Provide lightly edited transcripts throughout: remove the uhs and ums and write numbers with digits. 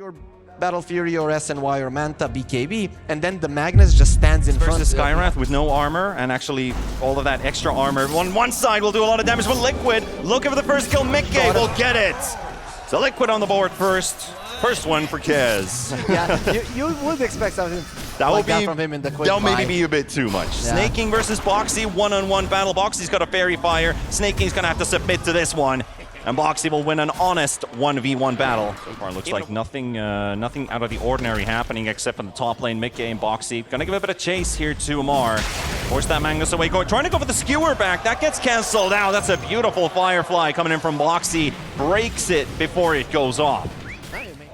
your Battle Fury or SNY or Manta BKB, and then the Magnus just stands in front. Versus Skywrath with no armor, and actually all of that extra armor on one side will do a lot of damage with Liquid. Looking for the first kill, Mickey will get it. So Liquid on the board first. First one for Kez. Yeah, you would expect something that from him in the quick. That'll maybe be a bit too much. Yeah. Snaking versus Boxy, one-on-one battle. Boxy's got a Fairy Fire. Snaking's gonna have to submit to this one. And Boxy will win an honest 1v1 battle. So far looks like nothing out of the ordinary happening except for the top lane, Mickey and Boxy. Gonna give a bit of chase here to Amar. Force that Magnus away, trying to go for the skewer back. That gets cancelled out. That's a beautiful Firefly coming in from Boxy. Breaks it before it goes off.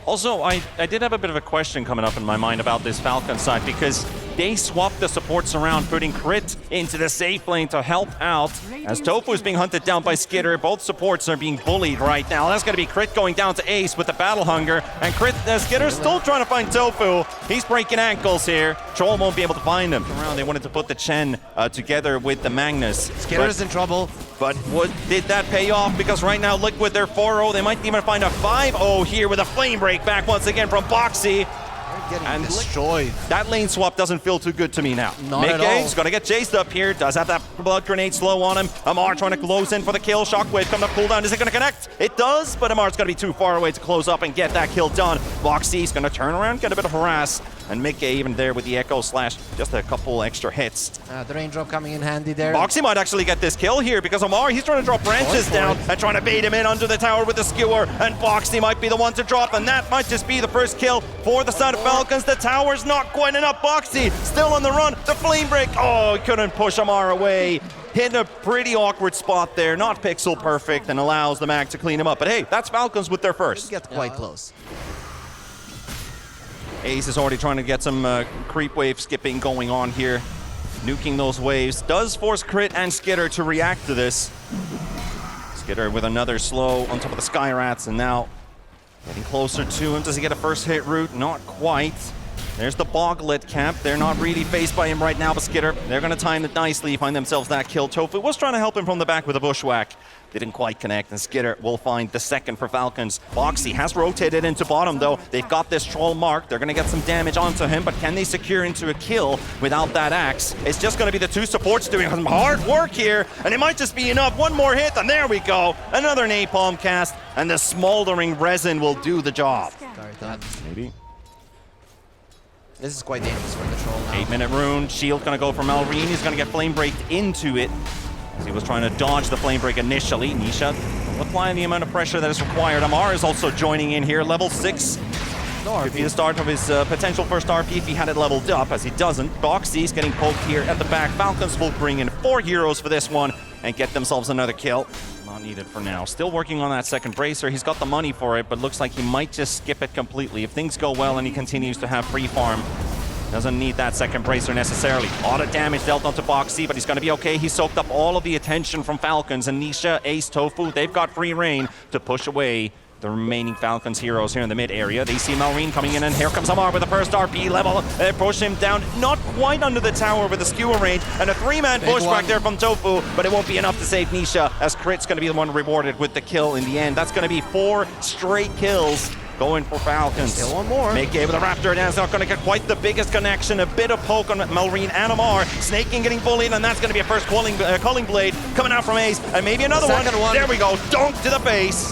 Also, I did have a bit of a question coming up in my mind about this Falcon side, because they swapped the supports around, putting Crit into the safe lane to help out. As Tofu is being hunted down by Skitter, both supports are being bullied right now. That's going to be Crit going down to Ace with the Battle Hunger, and Skitter's still trying to find Tofu. He's breaking ankles here. Troll won't be able to find him. Around, they wanted to put the Chen together with the Magnus. Skitter's in trouble. But did that pay off? Because right now, Liquid, they're 4-0. They might even find a 5-0 here with a Flame Break back once again from Boxy. And destroyed. That lane swap doesn't feel too good to me now. Not at all. Mickey's gonna get chased up here. Does have that blood grenade slow on him. Amar trying to close in for the kill. Shockwave coming up cooldown. Is it gonna connect? It does, but Amar's gonna be too far away to close up and get that kill done. Boxy's gonna turn around, get a bit of harass. And Mickey even there with the Echo Slash, just a couple extra hits. The raindrop coming in handy there. Boxy might actually get this kill here because Amar, he's trying to drop branches down and trying to bait him in under the tower with the skewer. And Boxy might be the one to drop, and that might just be the first kill for the side of Falcons. The tower's not quite enough. Boxy still on the run. The Flame Break. Oh, he couldn't push Amar away. Hit a pretty awkward spot there. Not pixel perfect, and allows the Mag to clean him up. But hey, that's Falcons with their first. Gets quite close. Ace is already trying to get some creep wave skipping going on here. Nuking those waves. Does force Crit and Skitter to react to this. Skitter with another slow on top of the Skyrats, and now getting closer to him. Does he get a first hit route? Not quite. There's the Boglet camp. They're not really faced by him right now, but Skitter, they're going to time it nicely, find themselves that kill. Tofu was trying to help him from the back with a bushwhack. Didn't quite connect, and Skitter will find the second for Falcons. Boxy has rotated into bottom, though. They've got this troll mark. They're going to get some damage onto him, but can they secure into a kill without that axe? It's just going to be the two supports doing some hard work here, and it might just be enough. One more hit, and there we go. Another napalm cast, and the smoldering resin will do the job. Maybe. This is quite dangerous for the troll now. 8-minute rune. Shield going to go for Malrine. He's going to get flame breaked into it, as he was trying to dodge the flame break initially. Nisha applying the amount of pressure that is required. Amar is also joining in here. Level 6. Could be the start of his potential first RP if he had it leveled up, as he doesn't. Boxy's getting poked here at the back. Falcons will bring in 4 heroes for this one and get themselves another kill. Not needed for now. Still working on that second bracer. He's got the money for it, but looks like he might just skip it completely. If things go well and he continues to have free farm, doesn't need that second bracer necessarily. A lot of damage dealt onto Boxy, but he's going to be okay. He soaked up all of the attention from Falcons, and Nisha, Ace, Tofu, they've got free reign to push away the remaining Falcons heroes here in the mid area. They see Malrine coming in, and here comes Amar with the first RP level. They push him down, not quite under the tower with the skewer range, and a 3-man push back there from Tofu, but it won't be enough to save Nisha, as Crit's going to be the one rewarded with the kill in the end. That's going to be 4 straight kills going for Falcons. Still one more. Mickey with a Raptor dance, not going to get quite the biggest connection. A bit of poke on Malrine and Amar. Snaking getting bullied, and that's going to be a first Culling Blade coming out from Ace, and maybe another one. There we go, dunk to the face.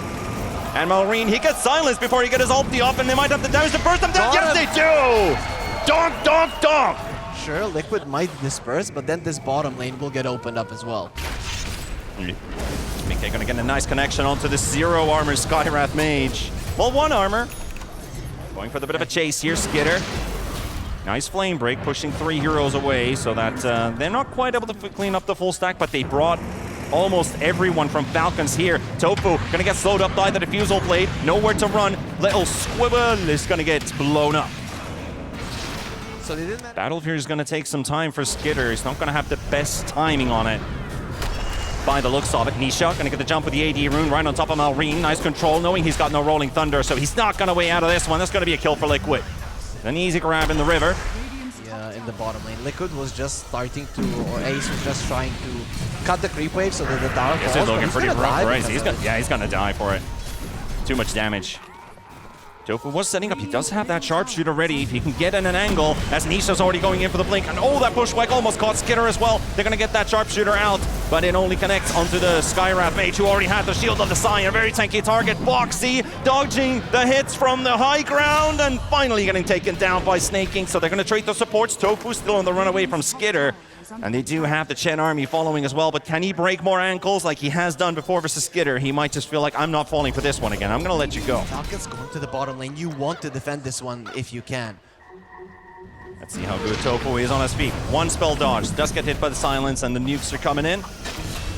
And Malrine, he gets silenced before he gets his ulti off, and they might have the damage to burst him down. Yes, they do! Donk, donk, donk! Sure, Liquid might disperse, but then this bottom lane will get opened up as well. Mickey gonna get a nice connection onto the 0 armor Skywrath Mage. Well, 1 armor. Going for the bit of a chase here, Skitter. Nice flame break, pushing 3 heroes away, so that they're not quite able to clean up the full stack, but they brought almost everyone from Falcons here. Tofu gonna get slowed up by the diffusal blade. Nowhere to run. Little Squibble is gonna get blown up. So they didn't. Battle Fury is gonna take some time for Skitter. He's not gonna have the best timing on it. By the looks of it, Nisha gonna get the jump with the AD rune right on top of Malrine. Nice control, knowing he's got no rolling thunder, so he's not gonna way out of this one. That's gonna be a kill for Liquid. An easy grab in the river. In the bottom lane. Liquid was just starting to, or Ace was just trying to cut the creep wave so that the tower falls. This is looking pretty rough for Ace. He's gonna die for it. Too much damage. Tofu was setting up. He does have that sharpshooter ready. If he can get in an angle, as Nisha's already going in for the blink. And oh, that bushwhack almost caught Skitter as well. They're going to get that sharpshooter out, but it only connects onto the Skywrath mage, who already had the shield of the Scion. A very tanky target. Boxy dodging the hits from the high ground and finally getting taken down by Snaking. So they're going to trade the supports. Tofu still on the run away from Skitter. And they do have the Chen army following as well, but can he break more ankles like he has done before versus Skitter? He might just feel like, I'm not falling for this one again. I'm going to let you go. Falcons going to the bottom lane. You want to defend this one if you can. Let's see how good Tofu is on his feet. One spell dodge. Does get hit by the silence, and the nukes are coming in.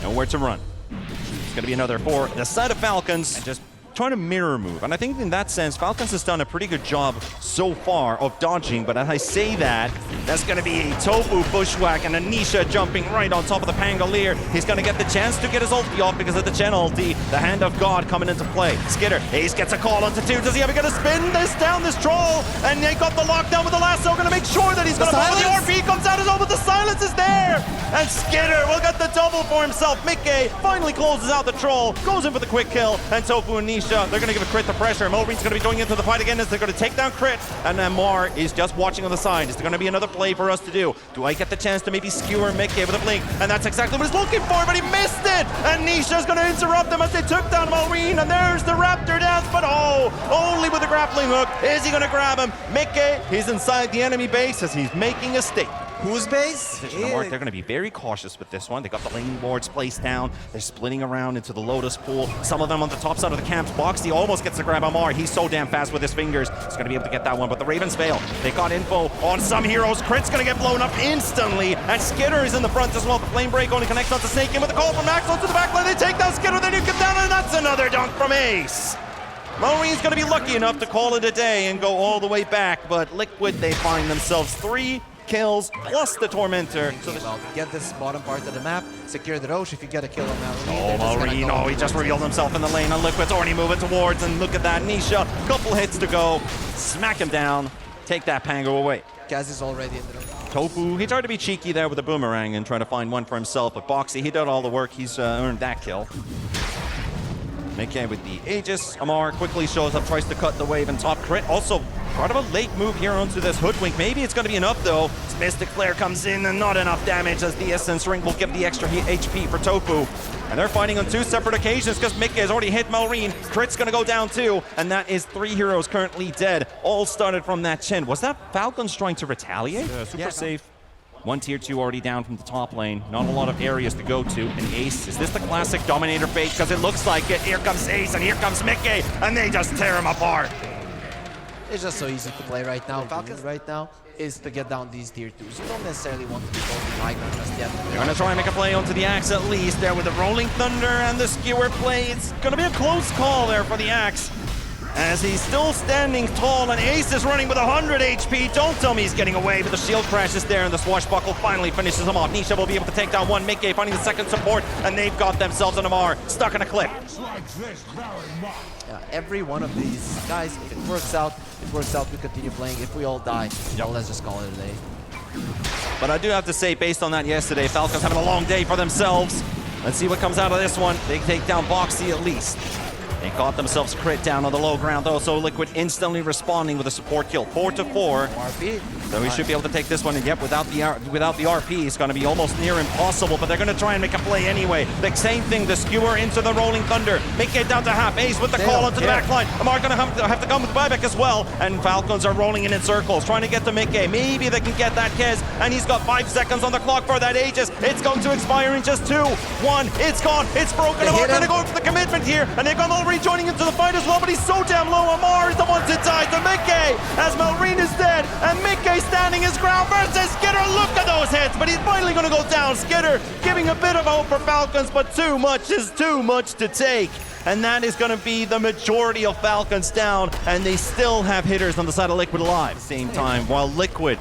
Nowhere to run. It's going to be another for the side of Falcons. And just trying to mirror move. And I think in that sense, Falcons has done a pretty good job so far of dodging. But as I say that, that's going to be a Tofu bushwhack and a Nisha jumping right on top of the Pangolier. He's going to get the chance to get his ulti off because of the Chen ulti. The Hand of God coming into play. Skitter, Ace gets a call onto 2. Does he ever get to spin this down, this troll? And they got the lockdown with the lasso. Going to make sure that he's going to follow the RP. Comes out as well, but the silence is there. And Skitter will get the double for himself. Mickey finally closes out the troll. Goes in for the quick kill. And Tofu and Nisha, they're going to give a crit the pressure. Mulreen's going to be going into the fight again as they're going to take down crit. And Mar is just watching on the side. Is there going to be another play for us to do? Do I get the chance to maybe skewer Mickey with a blink? And that's exactly what he's looking for, but he missed it! And Nisha's going to interrupt them as they took down Mulreen. And there's the Raptor dance, but oh, only with a grappling hook. Is he going to grab him? Mickey, he's inside the enemy base as he's making a statement. Whose base? They're going to be very cautious with this one. They got the lane wards placed down. They're splitting around into the Lotus pool. Some of them on the top side of the camps. Boxy almost gets to grab Amar. He's so damn fast with his fingers. He's going to be able to get that one, but the Ravens fail. They got info on some heroes. Crit's going to get blown up instantly, and Skitter is in the front as well. The flame break only connects onto Snake in with a call from Max onto the back line. They take down Skitter, then you get down, and that's another dunk from Ace. Marines going to be lucky enough to call it a day and go all the way back, but Liquid, they find themselves 3 kills plus the Tormentor. So well, get this bottom part of the map, secure the Roche if you get a kill on Oh, Marine. Marine, oh, he just revealed himself in the lane, and Liquid's already moving towards, and look at that, Nisha, couple hits to go, smack him down, take that Pango away. Kaz is already in the room. Tofu, he tried to be cheeky there with a boomerang and try to find one for himself, but Boxy, he did all the work, he's earned that kill. Mickey with the Aegis. Amar quickly shows up, tries to cut the wave and top crit. Also, part of a late move here onto this Hoodwink. Maybe it's going to be enough though. Mystic Flare comes in and not enough damage as the Essence Ring will give the extra HP for Tofu. And they're fighting on 2 separate occasions because Mickey has already hit Malrine. Crit's going to go down too, and that is 3 heroes currently dead. All started from that Chen. Was that Falcons trying to retaliate? Super safe. 1 tier 2 already down from the top lane. Not a lot of areas to go to. And Ace, is this the classic Dominator fate? Because it looks like it. Here comes Ace and here comes Mickey, and they just tear him apart. It's just so easy to play right now. Falcons right now is to get down these tier 2s. You don't necessarily want to be going high ground just yet. They're going to try and make a play onto the Axe at least. There with the Rolling Thunder and the Skewer play. It's going to be a close call there for the Axe, as he's still standing tall, and Ace is running with 100 HP. Don't tell me he's getting away, but the shield crashes there, and the swashbuckle finally finishes him off. Nisha will be able to take down one. Mickey finding the second support, and they've got themselves an Amar stuck in a clip. Yeah, every one of these guys, if it works out, it works out. We continue playing. If we all die, well, let's just call it a day. But I do have to say, based on that yesterday, Falcons having a long day for themselves. Let's see what comes out of this one. They take down Boxy at least. They caught themselves crit down on the low ground though, so Liquid instantly responding with a support kill. 4-4. RP. So we should be able to take this one, and yep, without the RP, it's going to be almost near impossible, but they're going to try and make a play anyway. The same thing, the Skewer into the Rolling Thunder. Make it down to half. Ace with the call onto the back line. Amar going to have to come with buyback as well, and Falcons are rolling in circles, trying to get to Mickey. Maybe they can get that Kez, and he's got 5 seconds on the clock for that Aegis. It's going to expire in just 2, 1, it's gone, it's broken. Amar going to go for the commitment here, and they've got Malrine joining into the fight as well, but he's so damn low. Amar is the one to die to Mickey, as Malrine is dead, and Mickey standing his ground versus Skitter. Look at those hits, but he's finally going to go down. Skitter giving a bit of hope for Falcons, but too much is too much to take. And that is going to be the majority of Falcons down, and they still have hitters on the side of Liquid alive. Same time, while Liquid,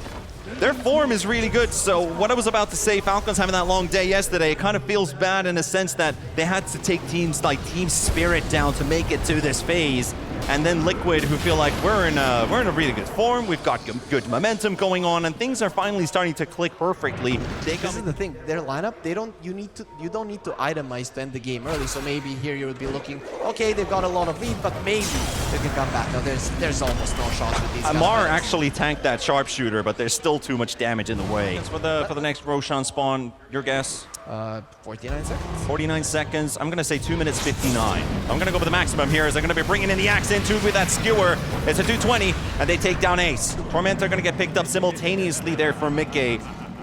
their form is really good. So what I was about to say, Falcons having that long day yesterday, it kind of feels bad in a sense that they had to take teams like Team Spirit down to make it to this phase. and then Liquid, who feel like we're in a really good form. We've got good momentum going on, and things are finally starting to click perfectly. This is the thing. Their lineup, you don't need to itemize to end the game early. So maybe here you would be looking, okay, they've got a lot of lead, but maybe they can come back. No, there's almost no shot with these guys. Amar actually tanked that sharpshooter, but there's still too much damage in the way. For the next Roshan spawn, your guess? 49 seconds. 49 seconds. I'm gonna say 2 minutes 59. I'm gonna go for the maximum here as they're gonna be bringing in the axe into with that skewer. It's a 220, and they take down Ace. Torment are gonna get picked up simultaneously there for Mickey.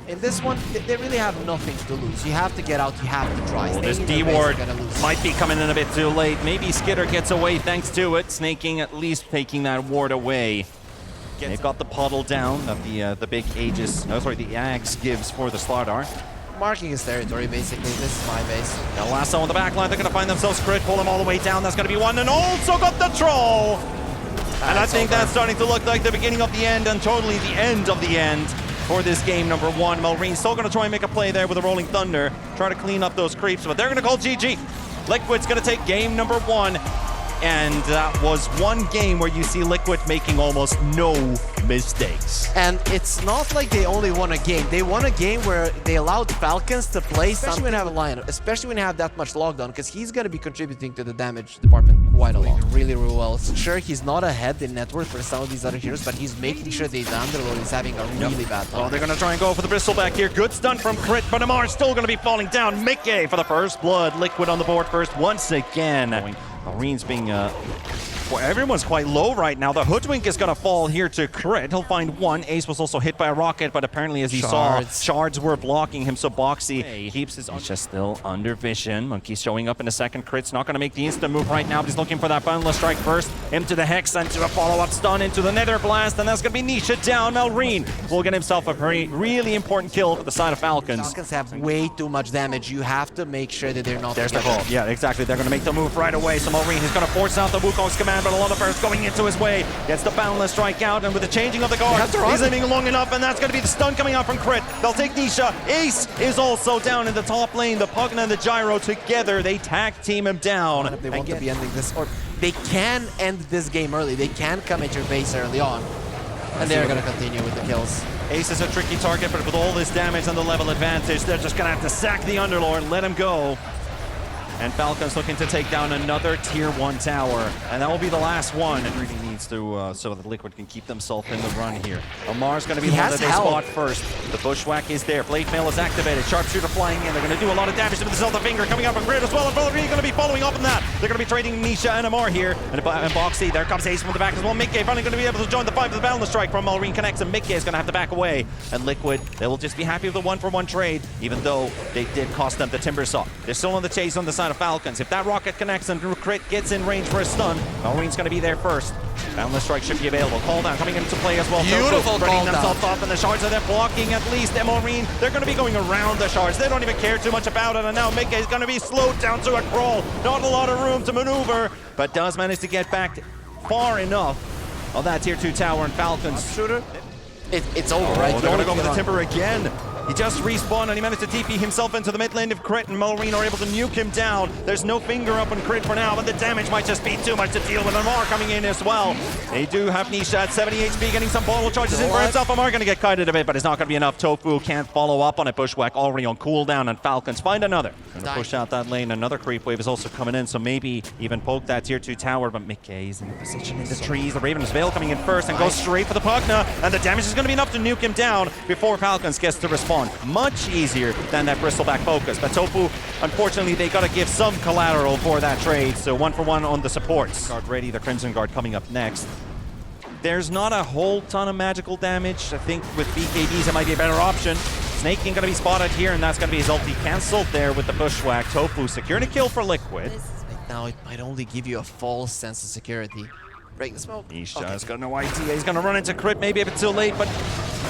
In this one, they really have nothing to lose. You have to get out, you have to try. Well, this D-ward might be coming in a bit too late. Maybe Skitter gets away thanks to it. Snaking at least taking that ward away. They've got the puddle down that the big Aegis, the axe gives for the Slardar. Marking his territory, basically. This is my base. Now Lasso on the back line, they're going to find themselves crit, pull them all the way down. That's going to be one, and also got the troll! And I think that's starting to look like the beginning of the end, and totally the end of the end for this game number one. Melreen still going to try and make a play there with a Rolling Thunder, try to clean up those creeps, but they're going to call GG. Liquid's going to take game number one, and that was one game where you see Liquid making almost no mistakes. And it's not like they only won a game. They won a game where they allowed Falcons to play, especially when you have a lineup, especially when you have that much lockdown, because he's going to be contributing to the damage department quite a lot. Really, really well. Sure, he's not ahead in net worth for some of these other heroes, but he's making sure the Underlord is having a really bad time. Oh, they're going to try and go for the bristleback here. Good stun from Crit, but Amar's still going to be falling down. Mickey for the first blood. Liquid on the board first once again. Marines being, well, everyone's quite low right now. The Hoodwink is going to fall here to Crit. He'll find one. Ace was also hit by a rocket, but apparently as he saw, shards were blocking him, so Boxy keeps his... He's just still under vision. Monkey's showing up in a second. Crit's not going to make the instant move right now, but he's looking for that Boundless Strike first. Into the Hex, into a follow-up stun, into the Nether Blast, and that's going to be Nisha down. Melreen will get himself a really important kill for the side of Falcons. Falcons have way too much damage. You have to make sure that they're not... There's the goal. Yeah, exactly. They're going to make the move right away. So Melreen is going to force out the Wukong's command, but a lot of burst going into his way. Gets the Boundless Strike out, and with the changing of the guard, he's living long enough, and that's going to be the stun coming out from Crit. They'll take Nisha. Ace is also down in the top lane. The Pugna and the Gyro together, they tag team him down. They want to be ending this, or they can end this game early. They can come at your base early on, and they're going to continue with the kills. Ace is a tricky target, but with all this damage and the level advantage, they're just going to have to sack the Underlord, let him go. And Falcons looking to take down another Tier 1 tower. And that will be the last one. It really needs to, so that Liquid can keep themselves in the run here. Amar's going to be the one that they spot first. The Bushwhack is there. Blade Mail is activated. Sharpshooter flying in. They're going to do a lot of damage to the Zelda Finger coming up from Grid as well. And Valkyrie going to be following up on that. They're going to be trading Nisha and Amar here. And Boxy, there comes Ace from the back as well. Mickey finally going to be able to join the fight with the Boundless Strike from Malrine connects. And Mickey is going to have to back away. And Liquid, they will just be happy with the one-for-one trade, even though they did cost them the Timber Saw. They're still on the chase on the side of Falcons. If that rocket connects and Crit gets in range for a stun, Malrine's going to be there first. Boundless Strike should be available. Call down coming into play as well. Beautiful call down. Themselves off, and the shards are there blocking at least. Malrine, they're going to be going around the shards. They don't even care too much about it, and now Mickey is going to be slowed down to a crawl. Not a lot of room to maneuver, but does manage to get back far enough of that Tier 2 tower, and Falcons. Shooter. It's over, right? They're going to go for the Timber again. He just respawned and he managed to TP himself into the mid lane of Crit, and Malrine are able to nuke him down. There's no finger up on Crit for now, but the damage might just be too much to deal with. Amar coming in as well. They do have Nisha at 70 HP, getting some bottle charges in for himself. Amar going to get kited a bit, but it's not going to be enough. Tofu can't follow up on it. Bushwhack already on cooldown, and Falcons find another. Going to push out that lane. Another creep wave is also coming in, so maybe even poke that Tier 2 tower, but Mickey's in position in the trees. The Raven's Veil coming in first and goes straight for the Pugna, and the damage is going to be enough to nuke him down before Falcons gets to respawn. Much easier than that bristleback focus, but Tofu, unfortunately, they got to give some collateral for that trade, so 1-for-1 on the supports. Guard ready, the Crimson Guard coming up next. There's not a whole ton of magical damage. I think with BKBs it might be a better option. Snaking going to be spotted here, and that's going to be his ulti cancelled there with the Bushwhack. Tofu securing a kill for Liquid. Now it might only give you a false sense of security. Break the smoke. Nisha's got no idea. He's going to run into Crit maybe a bit too late, but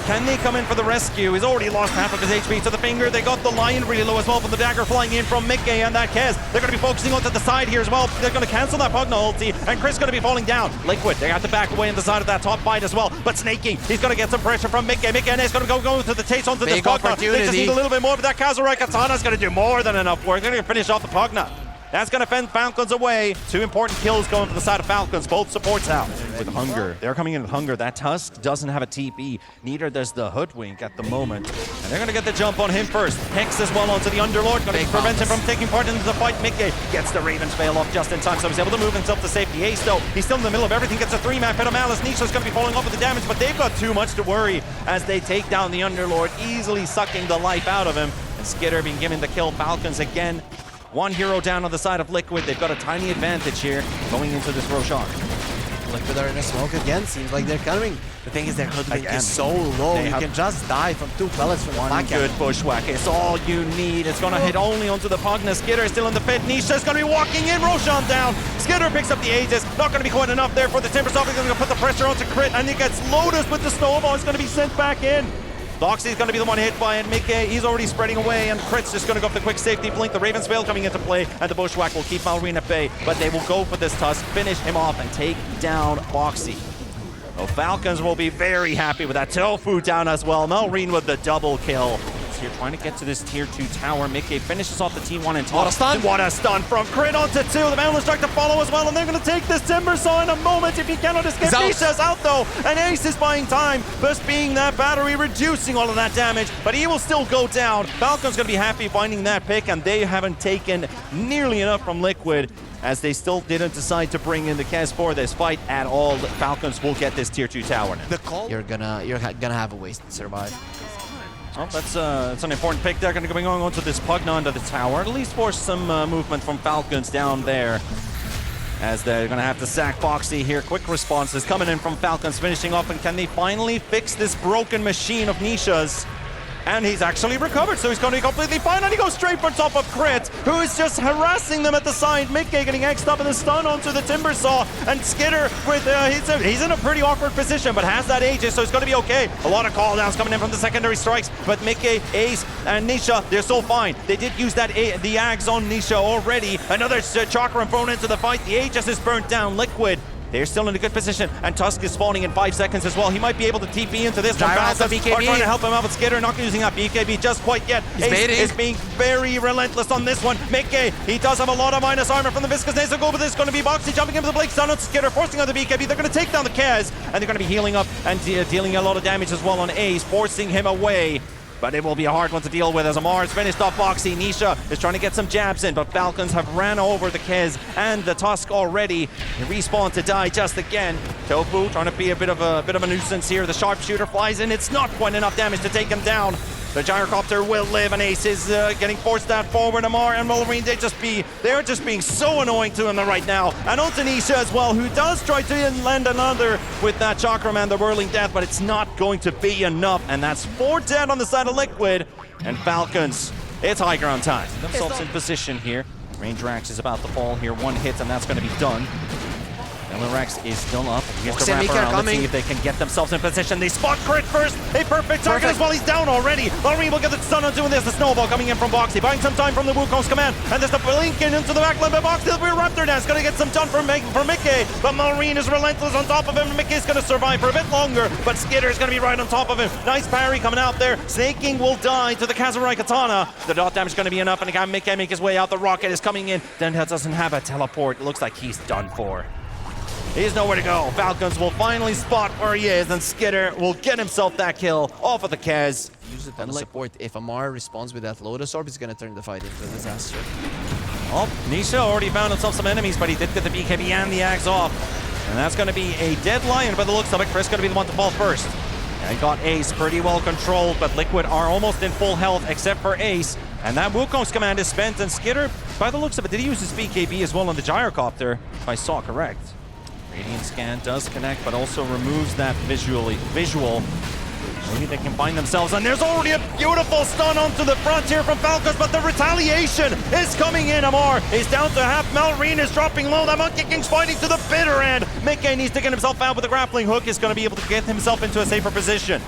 can they come in for the rescue? He's already lost half of his HP to the Finger. They got the Lion really low as well from the dagger flying in from Mickey and that Kez. They're going to be focusing onto the side here as well. They're going to cancel that Pugna ulti, and Chris going to be falling down. Liquid, they have to back away on the side of that top fight as well, but Snaking, he's going to get some pressure from Mickey. Mickey and Ace going to go to the chase onto this Pugna. They just need a little bit more, but that Kazuroi Katana's going to do more than enough work. They're going to finish off the Pugna. That's going to fend Falcons away. 2 important kills going to the side of Falcons. Both supports out. With Hunger. They're coming in with Hunger. That Tusk doesn't have a TP. Neither does the Hoodwink at the moment. And they're going to get the jump on him first. Hex as well onto the Underlord. Going to prevent him from taking part into the fight. Mickey gets the Ravens veil off just in time, so he's able to move himself to safety. Ace, though, he's still in the middle of everything. Gets a 3-man pit of Malice. Nisha's going to be falling off with the damage, but they've got too much to worry as they take down the Underlord, easily sucking the life out of him. And Skitter being given the kill. Falcons again. 1 hero down on the side of Liquid. They've got a tiny advantage here going into this Roshan. Liquid are in a smoke again. Seems like they're coming. The thing is, their Hoodwink is so low. You can just die from 2 pellets from one good bushwhack. It's all you need. It's going to hit only onto the Pugna. Skitter is still in the pit. Nisha's going to be walking in. Roshan down. Skitter picks up the Aegis. Not going to be quite enough there for the Timbersaw. He's going to put the pressure onto Crit, and he gets Lotus with the snowball. It's going to be sent back in. Doxy's going to be the one hit by it. Mickey, he's already spreading away, and Crit's just going to go for the quick safety blink. The Raven's Veil coming into play, and the Bushwhack will keep Malrine at bay, but they will go for this Tusk, finish him off, and take down Boxy. So Falcons will be very happy with that. Tofu down as well. Malrine with the double kill. Here trying to get to this tier 2 tower. Mickey finishes off the T1 and top. What a stun! What a stun from Crit onto 2. The Mountains start to follow as well, and they're going to take this Timbersaw in a moment if he cannot escape. Nisha's out though, and Ace is buying time, just being that battery, reducing all of that damage, but he will still go down. Falcon's going to be happy finding that pick, and they haven't taken nearly enough from Liquid, as they still didn't decide to bring in the Kez for this fight at all. The Falcons will get this tier 2 tower now. The call. You're gonna have a waste to survive. Oh, that's an important pick. They're going to be going on to this Pugna under the tower, at least force some movement from Falcons down there, as they're going to have to sack Boxy here. Quick responses coming in from Falcons, finishing off, and can they finally fix this broken machine of Nisha's? And he's actually recovered, so he's going to be completely fine, and he goes straight for top of Crit, who is just harassing them at the side. Mickey getting X'd up in the stun onto the Timbersaw, and Skitter with he's in a pretty awkward position, but has that Aegis, so it's going to be okay. A lot of call downs coming in from the secondary strikes, but Mickey, Ace, and Nisha, they're so fine. They did use that the Ags on Nisha already. Another Chakra thrown into the fight. The Aegis is burnt down. Liquid, they're still in a good position, and Tusk is spawning in 5 seconds as well. He might be able to TP into this one. Falcons are trying to help him out, but Skitter not using that BKB just quite yet. Ace is being very relentless on this one. Mickey, he does have a lot of minus armor from the Viscous Nasal Go, but this is going to be Boxy jumping into the Blake Stun on Skitter, forcing on the BKB. They're going to take down the Kez, and they're going to be healing up and dealing a lot of damage as well on Ace, forcing him away. But it will be a hard one to deal with as Amar's finished off Boxy. Nisha is trying to get some jabs in, but Falcons have ran over the Kez and the Tusk already. They respawn to die just again. Tofu trying to be a bit of a nuisance here. The Sharpshooter flies in. It's not quite enough damage to take him down. The Gyrocopter will live, and Ace is getting forced out forward. Amar and Malrine, they're just being so annoying to him right now. And on to Nisha as well, who does try to land another with that Chakra Man, the Whirling Death, but it's not going to be enough. And that's 4 dead on the side of Liquid. And Falcons, it's high ground time. Themselves in position here. Range-Rax is about to fall here. 1 hit, and that's going to be done. Rex is still up. He has to wrap around. Let's see if they can get themselves in position. They spot Crit first. A perfect target as well. He's down already. Malrine will get the stun on doing this. The snowball coming in from Boxy, buying some time from the Wukong's command. And there's the blink in into the backline by Boxy. The Raptor dance going to get some done for Mickey. But Malrine is relentless on top of him. Mickey's going to survive for a bit longer. But Skitter is going to be right on top of him. Nice parry coming out there. Snaking will die to the Kazurai Katana. The dot damage is going to be enough. And again, Mickey make his way out. The rocket is coming in. Then doesn't have a teleport. It looks like he's done for. He has nowhere to go. Falcons will finally spot where he is, and Skitter will get himself that kill off of the Kez. Use it on support. If Amar responds with that Lotus Orb, he's going to turn the fight into a disaster. Oh, Nisha already found himself some enemies, but he did get the BKB and the Ags off. And that's going to be a dead lion by the looks of it. Chris going to be the one to fall first. And got Ace pretty well controlled, but Liquid are almost in full health except for Ace. And that Wukong's command is spent, and Skitter, by the looks of it, did he use his BKB as well on the Gyrocopter, if I saw correct? Radiant Scan does connect, but also removes that visual. Maybe they can find themselves, and there's already a beautiful stun onto the front here from Falcons, but the retaliation is coming in. Amar is down to half. Malrine is dropping low. That Monkey King's fighting to the bitter end. Mickey needs to get himself out with a grappling hook. Is going to be able to get himself into a safer position.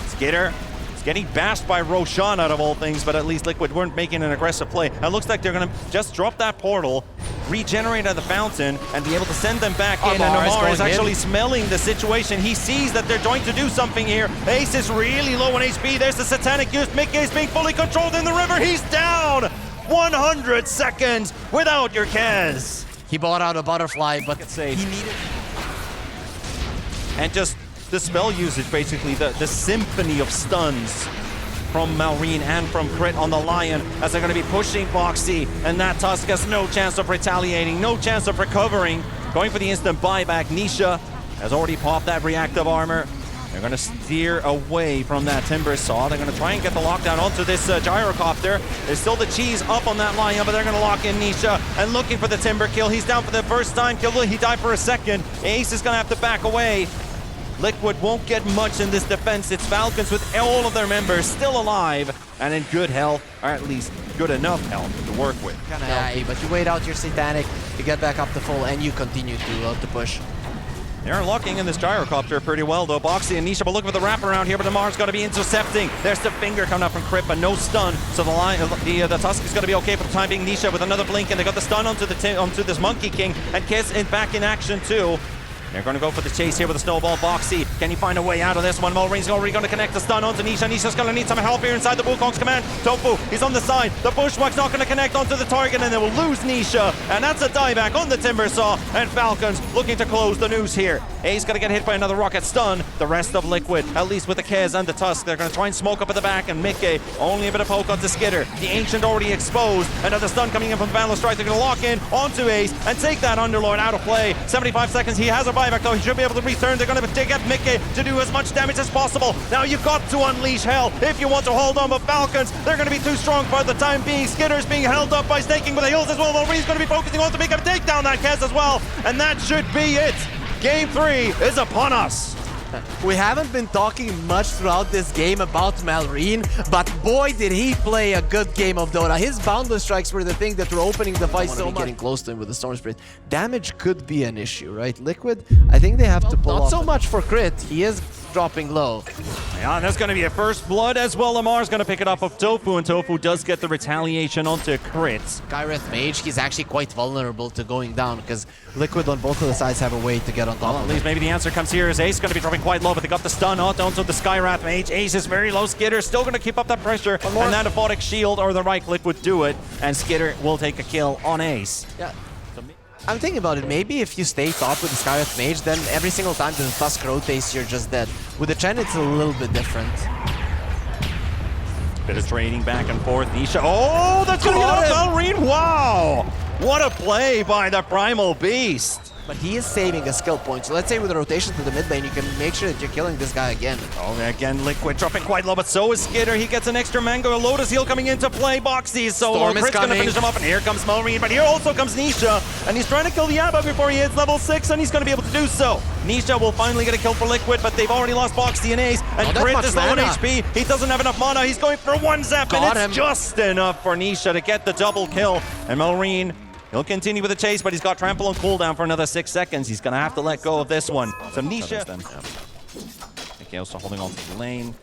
Skitter is getting bashed by Roshan out of all things, but at least Liquid weren't making an aggressive play. It looks like they're going to just drop that portal, regenerate at the fountain, and be able to send them back in. And Amar is actually smelling the situation. He sees that they're going to do something here. Ace is really low on HP. There's the Satanic Youth. Mickey is being fully controlled in the river. He's down. 100 seconds without your Kez. He bought out a butterfly, but he needed... And just the spell usage, basically, the symphony of stuns from Malrine and from Crit on the Lion as they're going to be pushing Boxy, and that Tusk has no chance of retaliating, no chance of recovering. Going for the instant buyback. Nisha has already popped that reactive armor. They're going to steer away from that Timber Saw. They're going to try and get the lockdown onto this Gyrocopter. There's still the cheese up on that Lion, but they're going to lock in Nisha and looking for the Timber kill. He's down for the first time kill. He died for a second. Ace is going to have to back away. Liquid won't get much in this defense. It's Falcons with all of their members still alive and in good health, or at least good enough health to work with. Yeah, but you wait out your Satanic, you get back up to full, and you continue to push. They're locking in this Gyrocopter pretty well, though. Boxy and Nisha, but looking for the wraparound here, but Amar's got to be intercepting. There's the finger coming up from Crit, but no stun. So the Tusk is going to be okay for the time being. Nisha with another blink, and they got the stun onto this Monkey King, and Kiss is back in action too. They're going to go for the chase here with the snowball. Boxy, can he find a way out of this one? Malrine's already going to connect the stun onto Nisha. Nisha's going to need some help here inside the Wukong's command. Tofu, he's on the side. The Bushwhack's not going to connect onto the target, and they will lose Nisha. And that's a dieback on the Timber Saw. And Falcons looking to close the news here. A's going to get hit by another rocket stun. The rest of Liquid, at least with the Kez and the Tusk, they're going to try and smoke up at the back. And Mickey, only a bit of poke onto Skitter. The Ancient already exposed. Another stun coming in from Vandal Strike. They're going to lock in onto Ace and take that Underlord out of play. 75 seconds. He has a buyback, though. He should be able to return. They're going to get Mickey to do as much damage as possible. Now you've got to unleash hell if you want to hold on, but Falcons, they're going to be too strong for the time being. Skitter's being held up by Snaking with the heals as well. Malrine's going to be focusing on to make him take down that Kez as well, and that should be it. Game 3 is upon us. We haven't been talking much throughout this game about Malrine, but boy did he play a good game of Dota. His boundless strikes were the thing that were opening the fight so much. Getting close to him with the Storm Spirit. Damage could be an issue, right? Liquid, I think they have to pull off. Not so much for Crit. He is dropping low. Yeah, that's going to be a first blood as well. Lamar's going to pick it up of Tofu, and Tofu does get the retaliation onto Crit. Skywrath Mage, he's actually quite vulnerable to going down because Liquid on both of the sides have a way to get on top of at least maybe the answer comes here as Ace going to be dropping quite low, but they got the stun onto the Skywrath Mage. Ace is very low. Skitter still going to keep up that pressure, and that Aphotic Shield or the right click would do it, and Skitter will take a kill on Ace. Yeah. I'm thinking about it, maybe if you stay top with the Skywrath Mage, then every single time the Tusk rotates, you're just dead. With the Chen, it's a little bit different. Bit of trading back and forth. Nisha, oh, that's going to get off Malrine. Wow, what a play by the Primal Beast. But he is saving a skill point. So let's say with a rotation to the mid lane, you can make sure that you're killing this guy again. Oh, again, Liquid dropping quite low, but so is Skitter. He gets an extra Mango, a Lotus Heal coming into play. Boxy is so low. Crit's going to finish him off, and here comes Malrine, but here also comes Nisha, and he's trying to kill the Abba before he hits level 6, and he's going to be able to do so. Nisha will finally get a kill for Liquid, but they've already lost Boxy and Ace, and Crit is low on HP. He doesn't have enough mana. He's going for one zap, and it's just enough for Nisha to get the double kill, and Malrine, he'll continue with the chase, but he's got trample on cooldown for another 6 seconds. He's going to have to let go of this one. So Nisha... Okay, also holding on to the lane.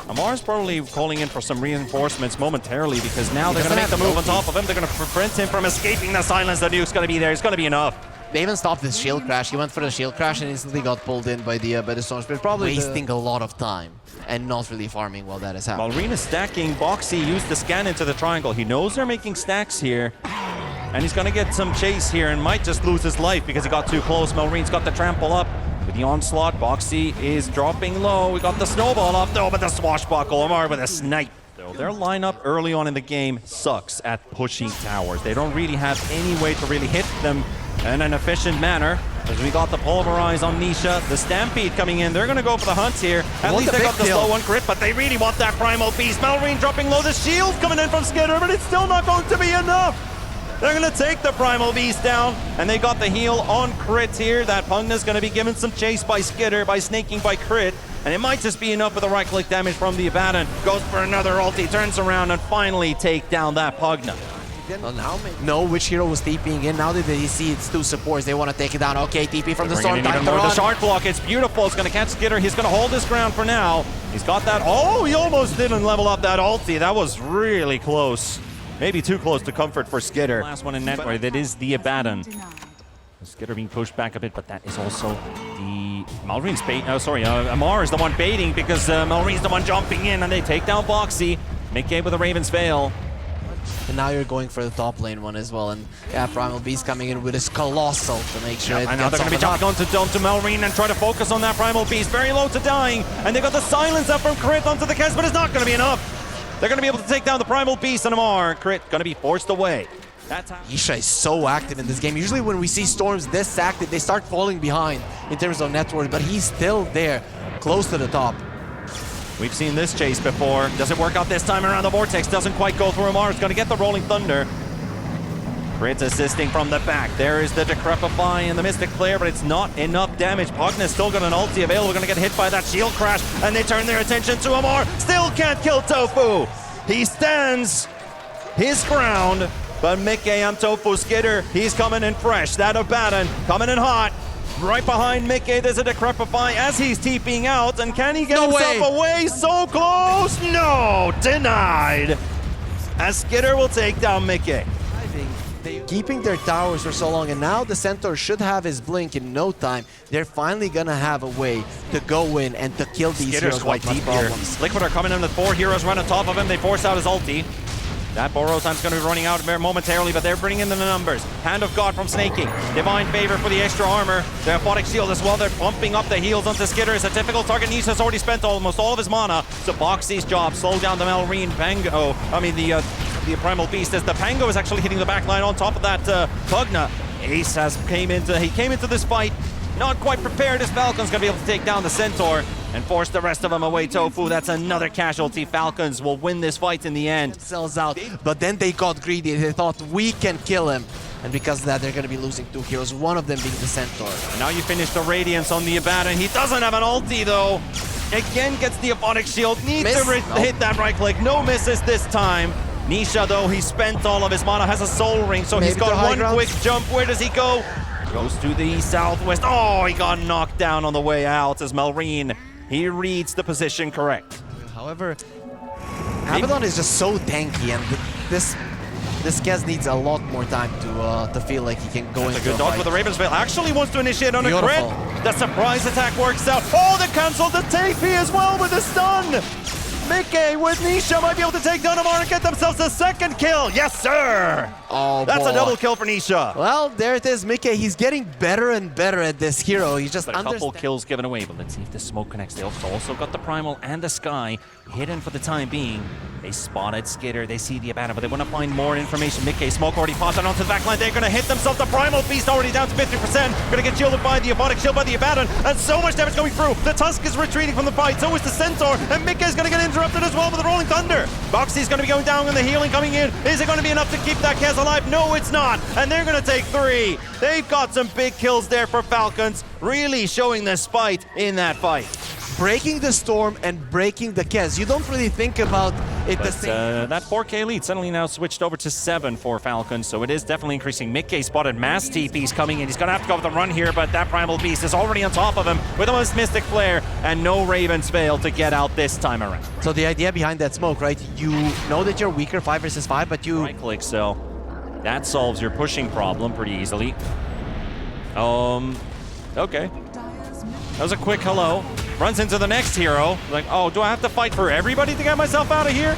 Amar's probably calling in for some reinforcements momentarily because now they're going to make the move on top of him. They're going to prevent him from escaping the silence. The nuke's going to be there. It's going to be enough. They even stopped this shield crash. He went for the shield crash and instantly got pulled in by the Storm Spirit. Probably wasting a lot of time and not really farming while that is happening. Malrine is stacking. Boxy used the scan into the triangle. He knows they're making stacks here. And he's going to get some chase here and might just lose his life because he got too close. Malrine's got the trample up. With the onslaught, Boxy is dropping low. We got the snowball up. No, but the swashbuckle. Amar with a snipe. So their lineup early on in the game sucks at pushing towers. They don't really have any way to really hit them in an efficient manner. As we got the Pulverize on Nisha, the Stampede coming in. They're going to go for the hunt here. At least they got the slow one Crit, but they really want that Primal Beast. Malrine dropping low. The shield coming in from Skitter, but it's still not going to be enough. They're going to take the Primal Beast down, and they got the heal on Crit here. That Pugna's going to be given some chase by Skitter, by snaking by Crit, and it might just be enough with the right-click damage from the Abaddon. Goes for another ulti, turns around, and finally take down that Pugna. Well, now know which hero was TPing in. Now that they see it's two supports, they want to take it down. Okay, TP from the Storm. The shard block, it's beautiful. It's going to catch Skitter. He's going to hold his ground for now. He's got that. Oh, he almost didn't level up that ulti. That was really close. Maybe too close to comfort for Skitter. Last one in net, that is the Abaddon. Skitter being pushed back a bit, but that is also the Malrine's bait. Oh, sorry, Amar is the one baiting because Malrine's the one jumping in, and they take down Boxy. Mickey with a Raven's Veil. And now you're going for the top lane one as well. And yeah, Primal Beast coming in with his Colossal to make sure it and now gets they're going to be jumping onto Melreen and try to focus on that Primal Beast. Very low to dying. And they got the silence up from Crit onto the Kes, but it's not going to be enough. They're going to be able to take down the Primal Beast and Amar. Crit going to be forced away. That's how Nisha is so active in this game. Usually when we see Storms this active, they start falling behind in terms of net worth, but he's still there, close to the top. We've seen this chase before. Does it work out this time around? The Vortex doesn't quite go through Amar. It's going to get the Rolling Thunder. Crit's assisting from the back. There is the Decrepify and the Mystic Flare, but it's not enough damage. Pugna's still got an ulti available. Going to get hit by that shield crash, and they turn their attention to Amar. Still can't kill Tofu. He stands his ground, but Mickey and Tofu Skitter, he's coming in fresh. That Abaddon coming in hot. Right behind Mickey, there's a Decrepify as he's TPing out, and can he get himself away? So close! No! Denied! As Skitter will take down Mickey. Keeping their towers for so long, and now the Centaur should have his blink in no time. They're finally gonna have a way to go in and to kill these Skitter's heroes quite deep here. Liquid are coming in with 4 heroes right on top of him. They force out his ulti. That Boros time's going to be running out momentarily, but they're bringing in the numbers. Hand of God from Snaking. Divine Favor for the extra armor. The Aphotic Shield as well. They're bumping up the heals onto Skitter. It's a difficult target. Nisha's already spent almost all of his mana. So Boxy's job, slow down the Melreen Pango. The Primal Beast, as the Pango is actually hitting the back line on top of that Pugna. Ace came into this fight not quite prepared, as Falcons going to be able to take down the Centaur and force the rest of them away. Tofu, that's another casualty. Falcons will win this fight in the end. Sells out, but then they got greedy. They thought we can kill him. And because of that, they're going to be losing 2 heroes, one of them being the Centaur. And now you finish the Radiance on the Abaddon. He doesn't have an ulti, though. Again, gets the Aphotic Shield. Needs to hit that right click. No misses this time. Nisha, though, he spent all of his mana, has a Soul Ring, so he's got one quick jump. Where does he go? Goes to the southwest. Oh, he got knocked down on the way out as Melreen, he reads the position correct. However, Abaddon is just so tanky, and this Kez needs a lot more time to feel like he can go into a good dodge fight. with the Ravensveil. Actually wants to initiate on a crit. The surprise attack works out. Oh, they canceled the TP as well with the stun. Mickey with Nisha might be able to take down Amar and get themselves a second kill. Yes, sir! Oh, that's a double kill for Nisha. Well, there it is, Mickey. He's getting better and better at this hero. He's just a couple kills given away, but let's see if the smoke connects. They also got the Primal and the Sky hidden for the time being. They spotted Skitter, they see the Abaddon, but they want to find more information. Mickey, smoke already popped out onto the back line. They're going to hit themselves. The Primal Beast already down to 50%. Going to get shielded by the Aphotic Shield by the Abaddon, and so much damage going through. The Tusk is retreating from the fight, so is the Centaur, and Mickey's going to get interrupted as well with the Rolling Thunder. Boxy's going to be going down and the healing coming in. Is it going to be enough to keep that Kez alive? No, it's not, and they're going to take 3. They've got some big kills there for Falcons, really showing their spite in that fight. Breaking the Storm and breaking the Kez. You don't really think about it the same. That 4K lead suddenly now switched over to 7 for Falcons, so it is definitely increasing. Mickey spotted mass TPs coming in. He's going to have to go with the run here, but that Primal Beast is already on top of him with almost Mystic Flare, and no Ravensveil to get out this time around. So the idea behind that smoke, right? You know that you're weaker 5 versus 5, but you... Right-click, so that solves your pushing problem pretty easily. Okay. That was a quick hello. Runs into the next hero. Like, oh, do I have to fight for everybody to get myself out of here?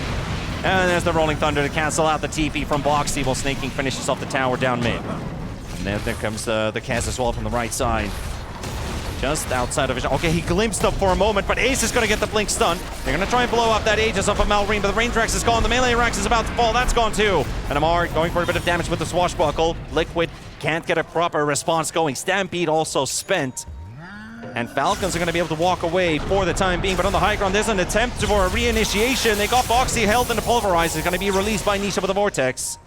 And there's the Rolling Thunder to cancel out the TP from Boxy while Snaking finishes off the tower down mid. And then there comes the Kez as well from the right side. Just outside of vision. Okay, he glimpsed up for a moment, but Ace is going to get the blink stun. They're going to try and blow up that Aegis off of Melreen, but the Range Rex is gone. The Melee Rex is about to fall. That's gone too. And Amar going for a bit of damage with the Swashbuckle. Liquid can't get a proper response going. Stampede also spent. And Falcons are going to be able to walk away for the time being, but on the high ground, there's an attempt for a reinitiation. They got Boxy held in the Pulverize. It's going to be released by Nisha with a Vortex.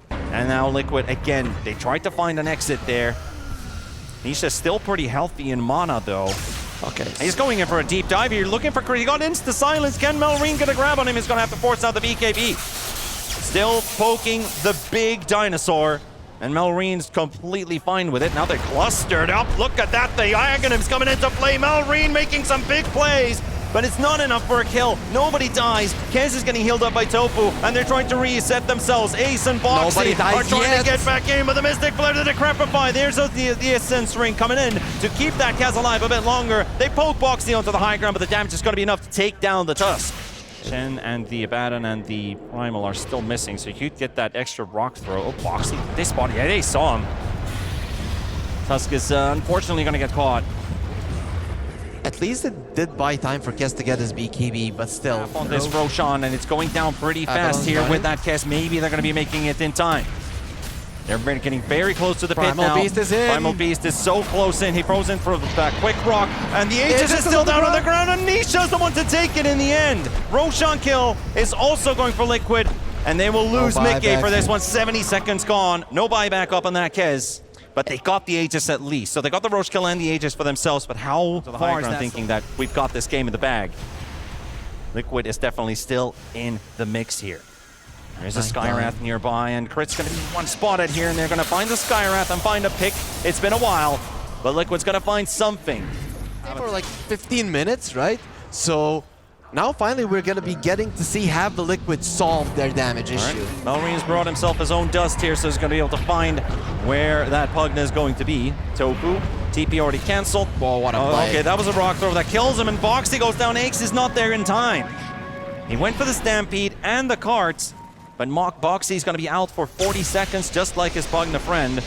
And now Liquid, again, they tried to find an exit there. Nisha's still pretty healthy in mana, though. Okay. He's going in for a deep dive here, looking for... He got insta-silence. Can Melreen get a grab on him? He's going to have to force out the BKB. Still poking the big dinosaur. And Melreen's completely fine with it. Now they're clustered up. Look at that. The Aghanim's coming into play. Melreen making some big plays, but it's not enough for a kill. Nobody dies. Kez is getting healed up by Tofu, and they're trying to reset themselves. Ace and Boxy are trying to get back in, but the Mystic Flare to Decrepify. There's the Essence Ring coming in to keep that Kez alive a bit longer. They poke Boxy onto the high ground, but the damage is going to be enough to take down the Tusk. Chen and the Abaddon and the Primal are still missing, so you could get that extra rock throw. Oh, Boxy, they spotted. Yeah, they saw him. Tusk is unfortunately going to get caught. At least it did buy time for Kes to get his BKB, but still. On this Roshan, and it's going down pretty fast here with that Kes. Maybe they're going to be making it in time. They're getting very close to the pit now. Primal Beast is in. Primal Beast is so close in. He froze in for that quick rock, and the Aegis is still down on the ground, and Nisha's the one to take it in the end. Roshan kill is also going for Liquid, and they will lose Mickey for this one. 70 seconds gone. No buyback up on that Kes. But they got the Aegis at least. So they got the Roche kill and the Aegis for themselves, but how far is that? Thinking that we've got this game in the bag. Liquid is definitely still in the mix here. There's a Skywrath nearby, and Crit's going to be one spotted here, and they're going to find the Skywrath and find a pick. It's been a while, but Liquid's going to find something. For like 15 minutes, right? So now finally we're going to be getting to see have the Liquid solve their damage issue. Malreen's brought himself his own dust here, so he's going to be able to find where that Pugna is going to be. Toku, TP already cancelled. Whoa, what a play. Okay, that was a rock throw that kills him, and Boxy goes down. Axe is not there in time. He went for the Stampede and the carts, but Boxy's going to be out for 40 seconds, just like his Pugna friend.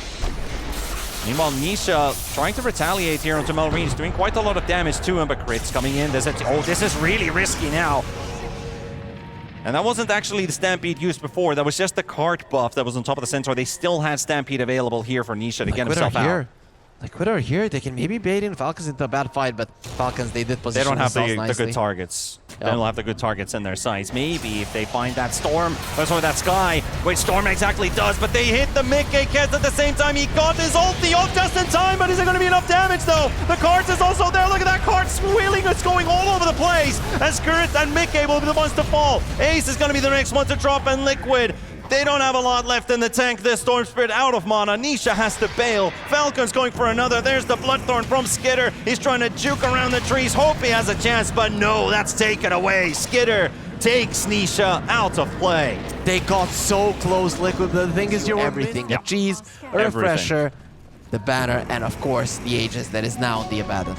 Meanwhile, Nisha trying to retaliate here onto Malreen. He's doing quite a lot of damage to him, but Crit's coming in. Oh, this is really risky now. And that wasn't actually the Stampede used before. That was just the cart buff that was on top of the Centaur. They still had Stampede available here for Nisha to get himself out. Liquid are here. They can maybe bait in Falcons into a bad fight, but Falcons, they did position themselves nicely. They don't have the good targets. They don't have the good targets in their sights. Maybe if they find that Storm, or sorry, that Sky, which Storm exactly does, but they hit the Mickey Kes at the same time. He got his ulti off just in time, but is it going to be enough damage though? The Carts is also there. Look at that Cart wheeling. It's going all over the place. And Skirt and Mickey will be the ones to fall. Ace is going to be the next one to drop, and Liquid, they don't have a lot left in the tank. This Storm Spirit out of mana. Nisha has to bail. Falcon's going for another. There's the Bloodthorn from Skitter. He's trying to juke around the trees. Hope he has a chance, but no, that's taken away. Skitter takes Nisha out of play. They got so close, Liquid. The thing is, you're everything. A cheese, a refresher, the banner, and of course, the Aegis that is now the Abaddon.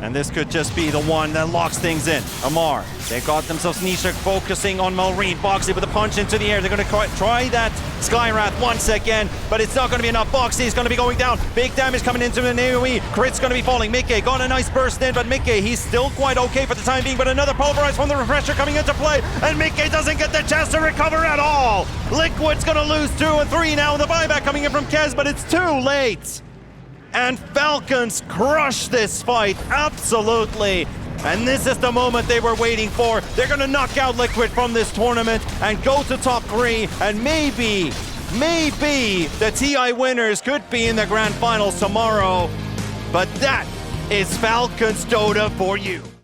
And this could just be the one that locks things in. Amar, they got themselves Nisha focusing on Malreen. Boxy with a punch into the air. They're going to try that Skywrath once again, but it's not going to be enough. Boxy is going to be going down. Big damage coming into the AoE. Crit's going to be falling. Mickey got a nice burst in, but Mickey, he's still quite okay for the time being, but another pulverize from the refresher coming into play, and Mickey doesn't get the chance to recover at all. Liquid's going to lose 2 and 3 now. The buyback coming in from Kes, but it's too late. And Falcons crush this fight, absolutely. And this is the moment they were waiting for. They're going to knock out Liquid from this tournament and go to top 3. And maybe the TI winners could be in the grand finals tomorrow. But that is Falcons Dota for you.